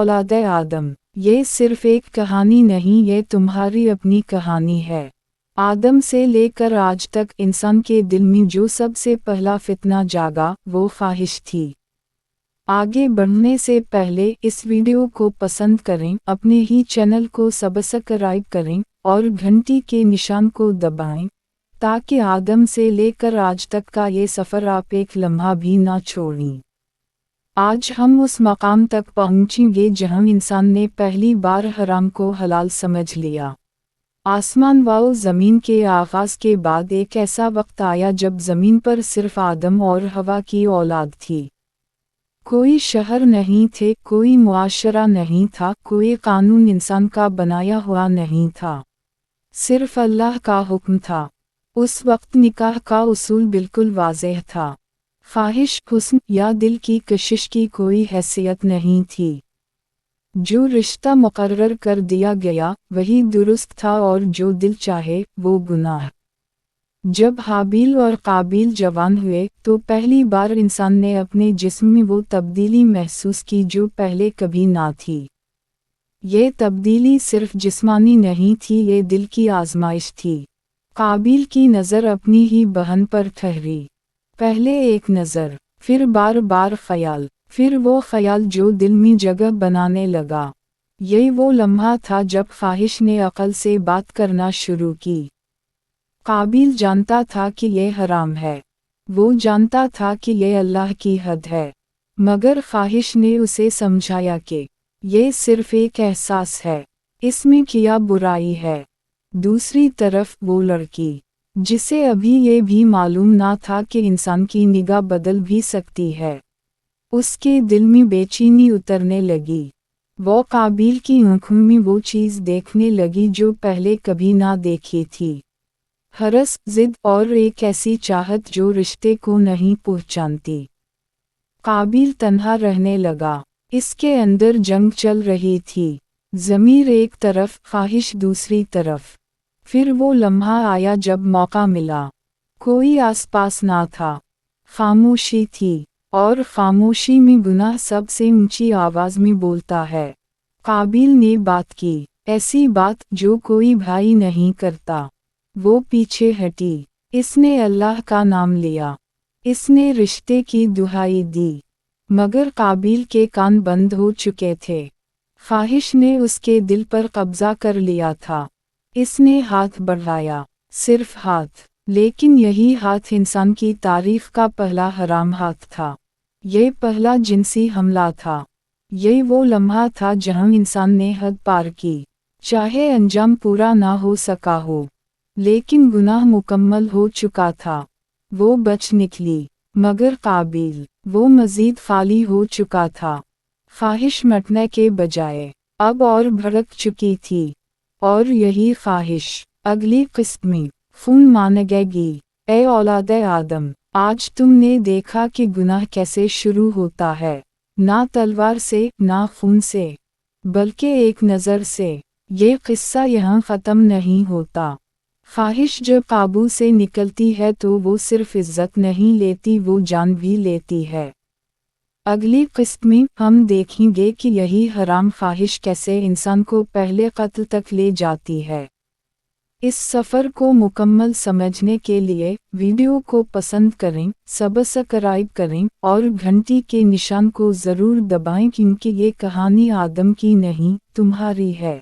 औलाद आदम, ये सिर्फ एक कहानी नहीं, ये तुम्हारी अपनी कहानी है। आदम से लेकर आज तक इंसान के दिल में जो सबसे पहला फितना जागा वो ख्वाहिश थी। आगे बढ़ने से पहले इस वीडियो को पसंद करें, अपने ही चैनल को सब्सक्राइब करें और घंटी के निशान को दबाएं ताकि आदम से लेकर आज तक का ये सफ़र आप एक लम्हा भी ना छोड़ें। आज हम उस मकाम तक पहुँचेंगे जहाँ इंसान ने पहली बार हराम को हलाल समझ लिया। आसमान व ज़मीन के आगाज़ के बाद एक ऐसा वक्त आया जब ज़मीन पर सिर्फ आदम और हवा की औलाद थी। कोई शहर नहीं थे, कोई मुआशरा नहीं था, कोई कानून इंसान का बनाया हुआ नहीं था, सिर्फ अल्लाह का हुक्म था। उस वक्त निकाह का उसूल बिल्कुल वाज़ेह था। ख्वाहिश, हुस्न या दिल की कशिश की कोई हैसियत नहीं थी। जो रिश्ता मुकर्रर कर दिया गया वही दुरुस्त था और जो दिल चाहे वो गुनाह। जब हाबील और काबिल जवान हुए तो पहली बार इंसान ने अपने जिस्म में वो तब्दीली महसूस की जो पहले कभी ना थी। ये तब्दीली सिर्फ जिस्मानी नहीं थी, ये दिल की आजमाइश थी। काबिल की नज़र अपनी ही बहन पर ठहरी। पहले एक नज़र, फिर बार बार ख्याल, फिर वो ख्याल जो दिल में जगह बनाने लगा। यही वो लम्हा था जब ख्वाहिश ने अक़ल से बात करना शुरू की। काबिल जानता था कि ये हराम है, वो जानता था कि ये अल्लाह की हद है, मगर ख्वाहिश ने उसे समझाया कि ये सिर्फ एक एहसास है, इसमें क्या बुराई है। दूसरी तरफ वो लड़की, जिसे अभी ये भी मालूम ना था कि इंसान की निगाह बदल भी सकती है, उसके दिल में बेचैनी उतरने लगी। वो काबिल की आँखों में वो चीज़ देखने लगी जो पहले कभी ना देखी थी। हरस, जिद और एक ऐसी चाहत जो रिश्ते को नहीं पहचानती। काबिल तन्हा रहने लगा, इसके अंदर जंग चल रही थी, ज़मीर एक तरफ, ख्वाहिश दूसरी तरफ। फिर वो लम्हा आया जब मौका मिला। कोई आसपास ना था, खामोशी थी, और खामोशी में गुनाह सबसे ऊंची आवाज़ में बोलता है। काबिल ने बात की, ऐसी बात जो कोई भाई नहीं करता। वो पीछे हटी, इसने अल्लाह का नाम लिया, इसने रिश्ते की दुहाई दी, मगर काबिल के कान बंद हो चुके थे। ख्वाहिश ने उसके दिल पर कब्जा कर लिया था। इसने हाथ बढ़ाया, सिर्फ हाथ, लेकिन यही हाथ इंसान की तारीफ का पहला हराम हाथ था। ये पहला जिनसी हमला था। ये वो लम्हा था जहां इंसान ने हद पार की। चाहे अंजाम पूरा ना हो सका हो, लेकिन गुनाह मुकम्मल हो चुका था। वो बच निकली, मगर काबिल, वो मज़ीद खाली हो चुका था। ख्वाहिश मिटने के बजाय अब और भड़क चुकी थी, और यही ख्वाहिश अगली किस्त में खून मांगेगी। ए औलाद आदम, आज तुमने देखा कि गुनाह कैसे शुरू होता है, ना तलवार से, ना खून से, बल्कि एक नज़र से। ये किस्सा यहाँ ख़त्म नहीं होता। ख्वाहिश जब काबू से निकलती है तो वो सिर्फ इज्जत नहीं लेती, वो जान भी लेती है। अगली किस्त में हम देखेंगे कि यही हराम ख्वाहिश कैसे इंसान को पहले कत्ल तक ले जाती है। इस सफ़र को मुकम्मल समझने के लिए वीडियो को पसंद करें, सब्सक्राइब करें और घंटी के निशान को ज़रूर दबाएं, क्योंकि ये कहानी आदम की नहीं, तुम्हारी है।